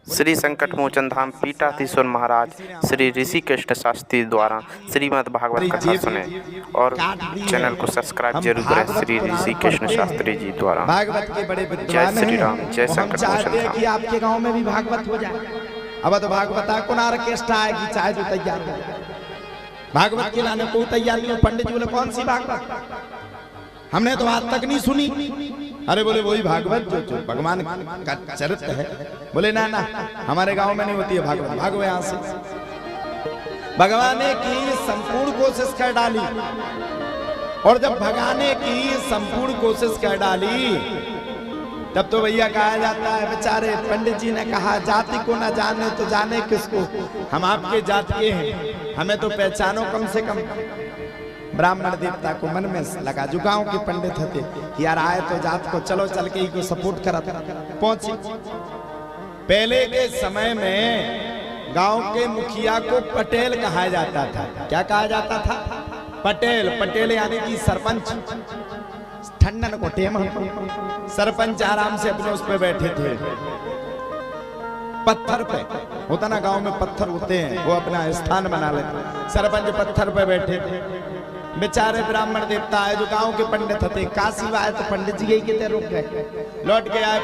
श्री संकट मोचन धाम पीठाधीश्वर महाराज श्री ऋषि कृष्ण शास्त्री द्वारा श्रीमद् भागवत कथा सुने और चैनल को सब्सक्राइब जरूर करें। श्री ऋषि कृष्ण शास्त्री जी द्वारा। भागवत के बड़े जय श्री राम, जय संकट मोचन धाम। कि आपके गांव में भी भागवत हो जाए। अब तो भागवता को ऑर्केस्ट्रा आएगी, चाहे जो तैयार हो जाए। भागवत के लाने को तैयार नहीं हो। पंडित जी बोले कौन सी भागवत, हमने तो आज तक नहीं सुनी। अरे बोले वही भागवत जो भगवान का चरित्र है। बोले ना ना, हमारे गांव में नहीं होती है भागवत, भागो यहां से। भगवाने की संपूर्ण कोशिश कर डाली, और जब भगाने की संपूर्ण कोशिश कर डाली तब तो भैया कहा जाता है, बेचारे पंडित जी ने कहा जाति को ना जाने तो जाने किसको, हम आपके जात के हैं, हमें तो पहचानो कम से कम। ब्राह्मण देवता को मन में लगा, जो गांव के पंडित थे कि यार आए तो जात को, चलो चल के इनको सपोर्ट करा। पहुंची। पहले के समय में गांव के मुखिया को पटेल कहा जाता था। क्या कहा जाता था? पटेल। पटेल यानी कि सरपंच। ठंडन को टेम, सरपंच आराम से अपने उस पे बैठे थे, पत्थर पे होता ना, गांव में पत्थर होते हैं, वो अपना स्थान बना लेते। सरपंच पत्थर पे बैठे थे। बेचारे ब्राह्मण देवता है जो गांव के पंडित थे, काशी आए तो पंडित जी कहते रुक गए। लौट के आए,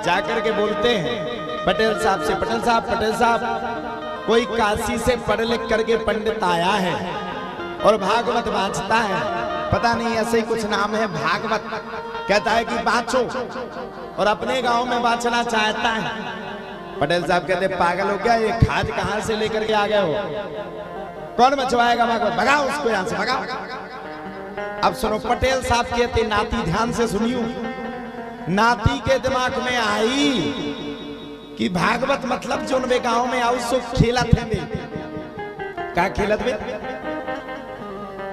जाकर के बोलते हैं पटेल साहब से, पटेल साहब कोई काशी से पढ़ लिख करके पंडित आया है और भागवत बाँचता है, पता नहीं ऐसे ही कुछ नाम है भागवत, कहता है कि बाँचो, और अपने गांव में बाँचना चाहता है। पटेल साहब कहते पागल हो गया, ये खाद कहां से लेकर के आ गए हो, कौन बचवाएगा भागवत, भगाओ उसको यहां से, भगाओ। अब सुनो, पटेल साहब कहते नाती ध्यान से सुनियो, नाती के दिमाग में आई कि भागवत मतलब जो उनके गांव में आओ सो खेला थे वे। क्या खेलत वे?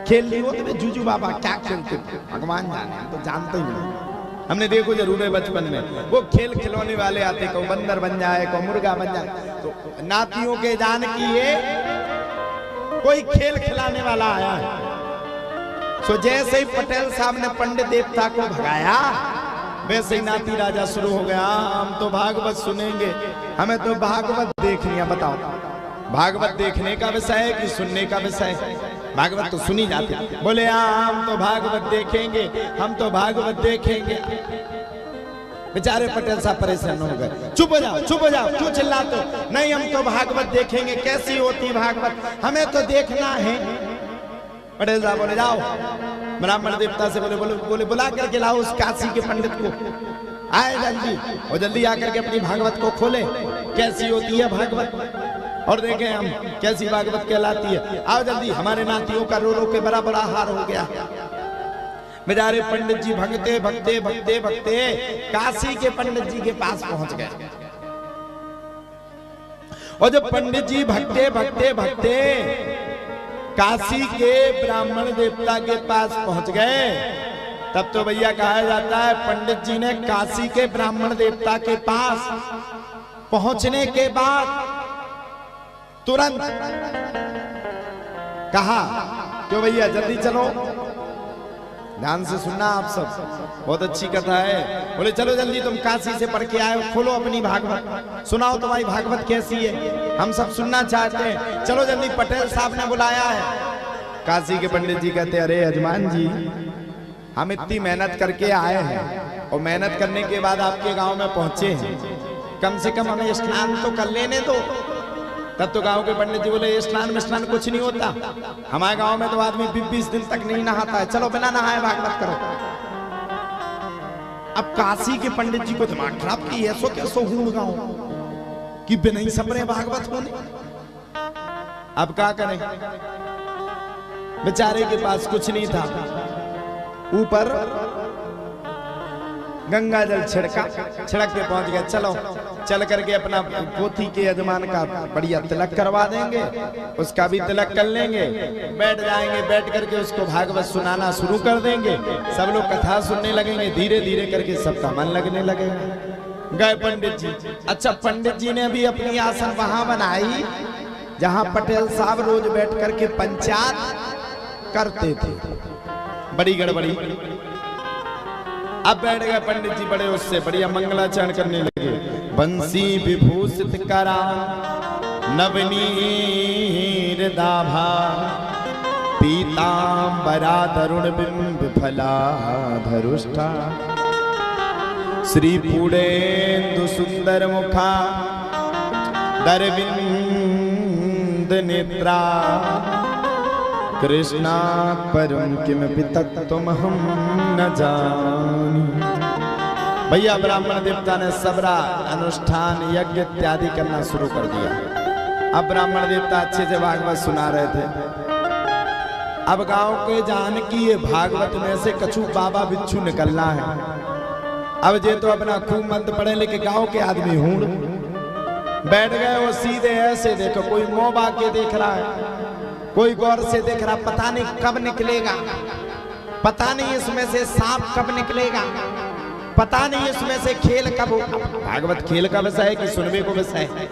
खेल ली हो तो जूजू बाबा क्या खेलते थे भगवान जाने, हम तो जानते ही नहीं, हमने देखो जरूर है बचपन में वो खेल खिलौने वाले आते, को बंदर बन जाए, को मुर्गा बन जाए। तो नातियों के जान की ये कोई खेल खिलाने वाला आया है। सो जैसे ही पटेल साहब ने पंडित देवता को भगाया, वैसे ही नाती राजा शुरू हो गया, हम तो भागवत सुनेंगे, हमें तो भागवत देखनी है। बताओ, भागवत देखने का विषय है कि सुनने का विषय है? भागवत तो सुनी जाती। बोले हम तो भागवत देखेंगे, हम तो भागवत देखेंगे। बेचारे पटेल साहब परेशान हो गए। चुप हो जाओ, चुप हो जाओ, क्यों चिल्लाते हो? नहीं, हम तो भागवत देखेंगे, कैसी होती भागवत, हमें तो देखना है। पटेल साहब बोले जाओ, ब्राह्मण देवता से बोले बुला करके लाओ उस काशी के पंडित को। आए जल्दी, और जल्दी आकर के अपनी भागवत को खोले, कैसी होती है भागवत, और देखें हम कैसी भागवत कहलाती है। आओ जल्दी, हमारे नातियों का रो रो के बड़ा बड़ा हार हो गया। बेचारे पंडित जी भगते भगते भगते भगते काशी के पंडित जी के पास पहुंच गए। और जब पंडित जी भगते भगते भगते काशी के ब्राह्मण देवता के पास पहुंच गए, तब तो भैया कहा जाता है पंडित जी ने काशी के ब्राह्मण देवता के पास पहुंचने के बाद तुरंत कहा, क्यों भैया जल्दी चलो, ध्यान से सुनना आप सब, बहुत अच्छी कथा है। बोले चलो जल्दी, तुम काशी से पढ़ के आए हो, खोलो अपनी भागवत, सुनाओ तुम्हारी भागवत कैसी है, हम सब सुनना चाहते हैं, चलो जल्दी, पटेल साहब ने बुलाया है। काशी के पंडित जी कहते अरे यजमान जी, हम इतनी मेहनत करके आए हैं, और मेहनत करने के बाद आपके गांव में पहुंचे हैं, कम से कम हमें स्नान तो कर लेने दो। तब तो गांव के पंडित जी बोले स्नान में स्नान कुछ नहीं होता, हमारे गांव में तो आदमी 20 दिन तक नहीं नहाता है, चलो बिना नहाए भागवत करो। अब काशी के पंडित जी को दिमाग खराब की ऐसो कैसो हूँ गांव कि बिना ही सपरे भागवत होने। अब क्या करें, बेचारे के पास कुछ नहीं था, ऊपर गंगा जल छिड़क के पहुंच गए। चलो चल करके अपना पोथी के यजमान का बढ़िया तिलक करवा देंगे, उसका भी तिलक कर लेंगे, बैठ जाएंगे, बैठ करके उसको भागवत सुनाना शुरू कर देंगे, सब लोग कथा सुनने लगेंगे, धीरे धीरे करके सबका मन लगने लगेगा। गए पंडित जी। अच्छा, पंडित जी ने भी अपनी आसन वहां बनाई जहां पटेल साहब रोज बैठ करके पंचायत करते थे। बड़ी गड़बड़ी। अब बैठ गए पंडित जी, बड़े उससे बढ़िया मंगलाचरण करने लगे। बंसी विभूषित करा नवनीर दाभा, पीतांबरा तरुण बिंब फला धरुष्ठा, श्री पूर्णेन्दु सुंदर मुखा दरविंद नेत्रा, कृष्णा परम किमपि तत्त्वमहं न जानी। भैया ब्राह्मण देवता ने सबरा अनुष्ठान यज्ञ इत्यादि करना शुरू कर दिया। अब ब्राह्मण देवता अच्छे से भागवत सुना रहे थे। अब गांव के जानकी ये भागवत में से कछु बाबा बिच्छू निकलना है। अब जे तो अपना खूब मंत्र पढ़े लेके गांव के आदमी हूं बैठ गए। वो सीधे ऐसे देखो, कोई मोबा के देख रहा है, कोई गौर से देख रहा, पता नहीं कब निकलेगा, पता नहीं इसमें से सांप कब निकलेगा, पता नहीं इसमें से खेल कब हो। भागवत खेल का विषय है कि सुनने को विषय है,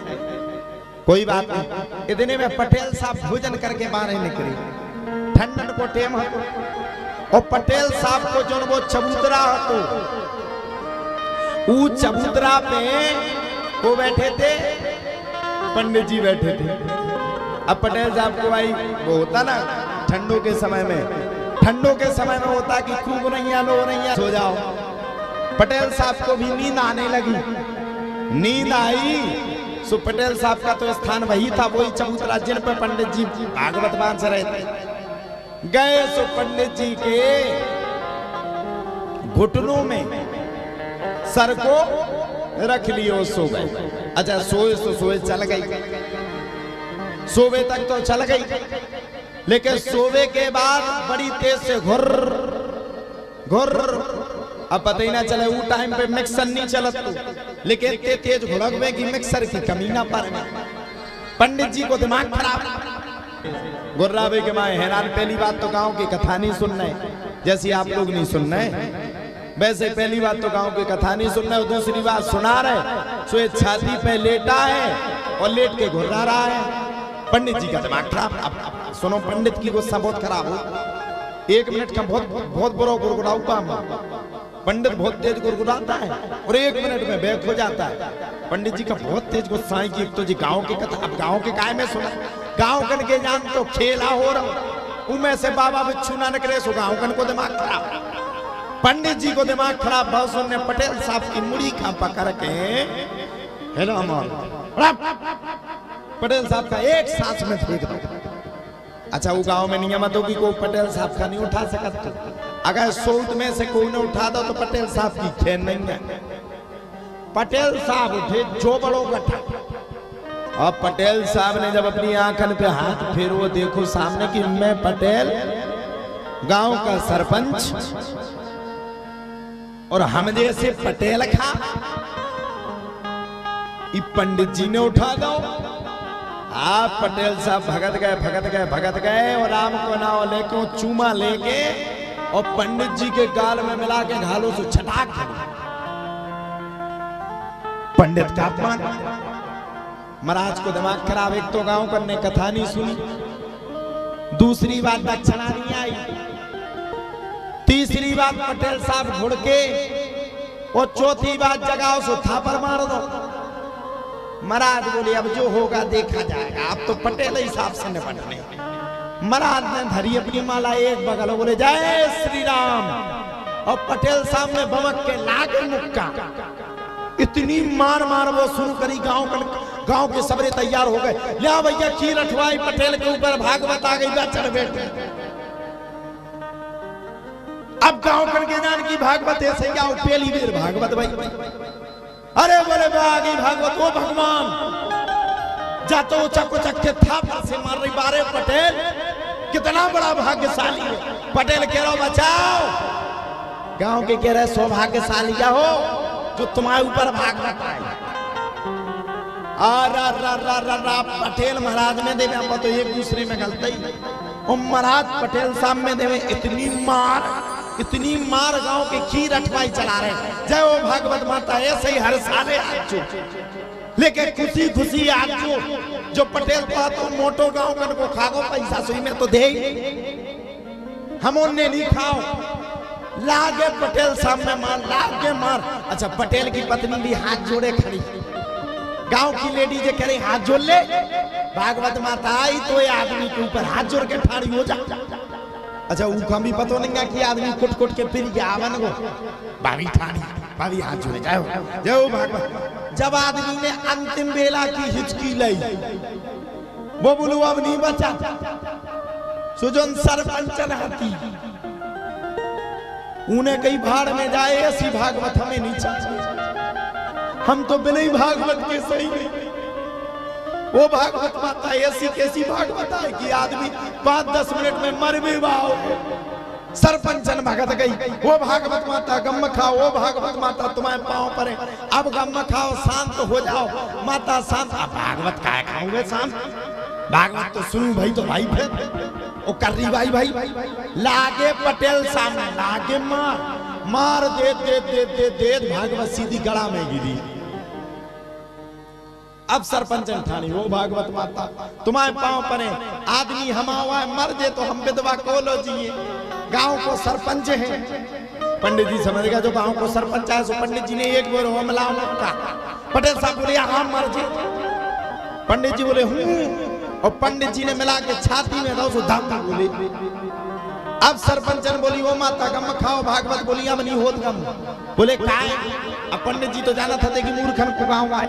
कोई बात नहीं। इतने में पटेल साहब भोजन करके बाहर निकले, ठंडन को टेम हो, और पटेल साहब को जो वो चबूतरा हो, वो चबूतरा पे वो बैठे थे, पंडित जी बैठे थे। अब पटेल साहब को भाई वो होता ना ठंडों के समय में, ठंडों के समय में होता कि खूब रैया लो रैया सो जाओ। पटेल साहब को भी नींद आने लगी, नींद आई। सो पटेल साहब का तो स्थान वही था, वही चबूतरा जिन पर पंडित जी भागवत बांध रहे थे। गए सो पंडित जी के घुटनों में सर को रख लियो, सो गए। अच्छा सोए तो सोए चल गई, सोवे तक तो चल गई, लेकिन सोवे के बाद बड़ी तेज से घुर घुर। अब पता ही ना चले, वो टाइम पे मिक्सर नहीं चलत, लेकिन इतने तेज घुड़क में कि मिक्सर की कमी ना पर पंडित जी को दिमाग खराब। गुर्रावे के माए हैरान। पहली बात तो गांव की कथा नहीं सुन रहे, जैसी आप लोग नहीं सुन रहे, वैसे पहली बात तो गांव की कथा नहीं सुन रहे, और दूसरी बात सुना रहे सो ये छाती पे लेटा है और लेट के घुर्रा रहा है। पंडित जी का दिमाग खराब। अब सुनो, पंडित की गुस्सा बहुत खराब हो। 1 मिनट का बहुत बुरा गुड़गुड़ाऊ काम। पंडित बहुत तेज गुड़गुड़ाता है और 1 मिनट में बैक हो जाता है। पंडित जी का बहुत तेज गुस्सा है कि तो जी गांव की कथा, अब गांव के काय में सुना, गांव कन के जान तो खेला हो रहा, उनमें से बाबा बिच्छू ना निकले, सो गांव कन को दिमाग खराब। पंडित जी को दिमाग खराब भाव सुनने पटेल साहब की मुड़ी खा पकड़ के हेलो पटेल साहब का एक सांस में फेंक दो। अच्छा वो गांव में नियम होगी, कोई पटेल साहब का नहीं उठा सकता। अगर 100 में से कोई ने उठा दो तो पटेल साहब की खेल नहीं है। पटेल साहब उठे जो बड़ो गठा। अब पटेल साहब ने जब अपनी आंखन पे हाथ फेरो, देखो सामने कि मैं पटेल गांव का सरपंच और हम जैसे पटेल खा, पंडित जी ने उठा दो। आप पटेल साहब भगत गए और राम को नाव लेके चूमा लेके और पंडित जी के गाल में मिला के घालों से छटाक। पंडित का अपमान। महाराज को दिमाग खराब। एक तो गांव करने कथा नहीं सुनी, दूसरी बात दक्षिणा नहीं आई, तीसरी बात पटेल साहब घुड़ के, और चौथी बात जगाओ सो थापर मार दो। महाराज बोले अब जो होगा देखा जाएगा, आप तो पटेल हिसाब से निपटने। महाराज ने धरी अपनी माला एक बगल, बोले जय श्री राम, और पटेल साहब ने बमक के लागे मुक्का। इतनी मार वो शुरू करी, गांव के सबरे तैयार हो गए। या भैया खीर अठवाई पटेल के ऊपर भागवत आ गई, चढ़ बैठे। अब गांव करके जान की भागवत ऐसे क्या पहली बेर भागवत भाई। अरे बोले बागी भागवत, ओ भगवान जातो चक के था से मार रही बारे। पटेल कितना बड़ा भाग्यशाली है। पटेल कह रहा बचाओ, गांव के कह रहे सौभाग्यशाली क्या हो जो तुम्हारे ऊपर भागवत आए। पटेल महाराज में देवे, हम तो एक दूसरे में गलती। और महाराज पटेल साहब में देवे इतनी मार गांव के खीर अठवाई चला रहे। जय वो भागवत माता, ऐसे ही हर साले आज लेके खुशी आज जो पटेल को तो मोटो गांव कन को खागो पैसा सुई में तो दे, हम उन्हें नहीं खाओ। लागे पटेल सामने मार, लागे मार। अच्छा पटेल की पत्नी भी हाथ जोड़े खड़ी, गांव की लेडी जे करे हाथ जोड़ ले, भागवत माता आई तो ये आदमी के ऊपर हाथ जोड़ के ठाड़ी हो जा। अच्छा उनका भी पता नहीं कि आदमी कुट कुट के फिर गया आवन को भाभी ठाड़ी, भाभी हाथ जोड़े जाओ जाओ भागवत। जब आदमी ने अंतिम बेला की हिचकी लाई, वो बोलू अब नहीं बचा, सुजन सरपंच रहती उन्हें कई भाड़ में जाए, ऐसी भागवत हमें नहीं चाहिए, हम तो बिना ही भागवत के सही नहीं। वो भागवत माता ऐसी कैसी भागवत है कि आदमी 5-10 मिनट में मर भी वाओ। सरपंचन भगत गई, वो भागवत माता गम खाओ, वो भागवत माता तुम्हारे पांव पर है, अब गम खाओ शांत हो जाओ। माता शांत, अब भागवत काय खाओगे शांत, भागवत तो सुनू भाई, तो भाई फिर ओ कर रही भाई लागे पटेल सामने, लागे मार दे दे दे दे दे, भागवत सीधी गड़ा में गिरी। अब सरपंच ठानी, वो भागवत माता तुम्हारे पांव पर है, आदमी हम हुआ है, मर जे तो हम विधवा को लो जिए, गांव को सरपंच है। पंडित जी समझ गया, जो गांव को सरपंच है, सो पंडित जी ने एक बार हमला का, पटेल साहब बोले हाँ मर जे, पंडित जी बोले हूँ, और पंडित जी ने मिला के छाती में दो सो धाम बोले। अब सरपंचन बोली वो माता गम खाओ, भागवत बोली अब नहीं होत गम, बोले काय। अब पंडित जी तो जाना था कि मूर्खन को गाँव आए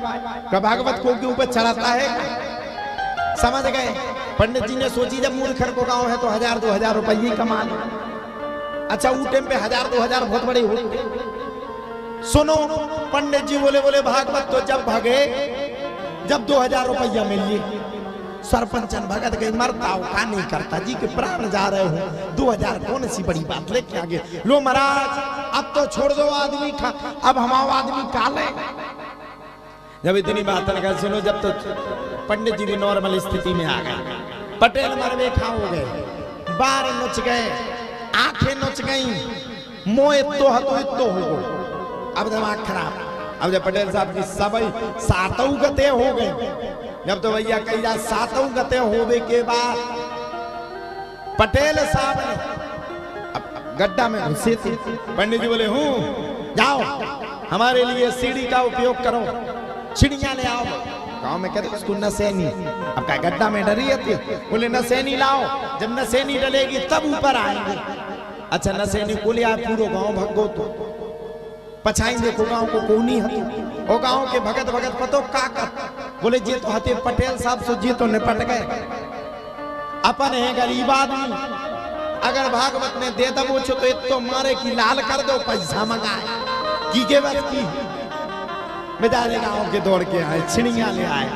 का भागवत को के ऊपर चढ़ाता है, समझ गए। पंडित जी ने सोची जब मूर्खन को गाँव है तो 1000-2000 रुपये कमा ले। अच्छा उस टाइम पे 1000-2000 बहुत बड़े हो। सुनो पंडित जी बोले भागवत तो जब भागे जब 2000 रुपया मिलिए। सरपंचन भगत गई, मरता हो का नहीं करता जी के प्राण जा रहे हो, 2000 कौन सी बड़ी बात लेके आगे लो महाराज, अब तो छोड़ दो आदमी खा, अब हमारा आदमी काले। जब इतनी बात लगा सुनो, जब तो पंडित जी भी नॉर्मल स्थिति में आ गए, पटेल मरवे खा हो गए, बार नुच गए, आंखें नुच गई, मोए तो हो गो। अब दिमाग खराब, अब जब पटेल साहब की सबई सातों गते हो गए, जब तो भैया कही जा सातों गते होवे के बाद पटेल साहब ने अब गड्ढा में घुसे थे। पंडित जी बोले हूँ जाओ हमारे लिए सीढ़ी का उपयोग करो, चिड़िया ले आओ। गांव में कहते उसको नसेनी, अब क्या गड्ढा में डरी थी, बोले नसेनी लाओ, जब नसेनी डलेगी तब ऊपर आएंगे। अच्छा नसेनी को लिया, पूरा गांव भगो तो पछाई देखो गांव को कोनी हती, वो गांव के भगत पतो का कर, बोले जे तो हते पटेल साहब सो जे तो निपट गए, अपन है गरीब आदमी, अगर भागवत ने दे दबो छो तो तो मारे की लाल कर दो, पैसा मंगाए की के बस की बेचारे गांव के दौड़ के आए, चिड़िया ले आए,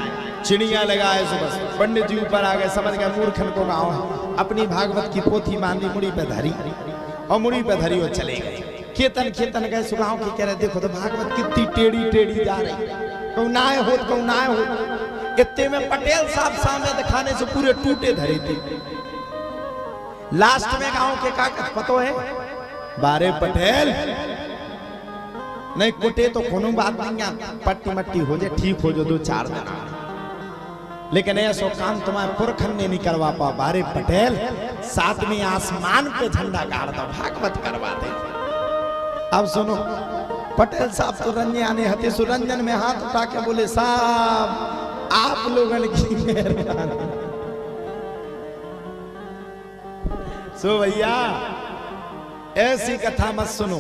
चिड़िया लगाए सो बस पंडित जी ऊपर आ गए, समझ गए मूर्खन को गांव है। अपनी भागवत की पोथी बांधी मुड़ी पे धरी, और मुड़ी पे धरी और चले गए। खेतन गए सुगाव की कह रहे देखो तो भागवत कितनी टेढ़ी जा रही, कहूँ नाय हो। इतने में पटेल साहब सामने दिखाने से पूरे टूटे धरे थे। लास्ट में गांव के कागज पतो है, बारे पटेल नहीं कुटे तो कोनो बात नहीं, पट्टी मट्टी हो जाए, ठीक हो जाए 2-4 दिन, लेकिन ऐसा काम तुम्हारे पुरखन ने नहीं करवा पा। बारे पटेल 7वें आसमान पे झंडा गाड़ दो, भागवत करवा दे। अब सुनो पटेल साहब तो रंजन आने हते, सुरंजन में हाथ उठा के बोले साहब आप लोगन की मेहरबानी। सो भैया ऐसी कथा मत सुनो।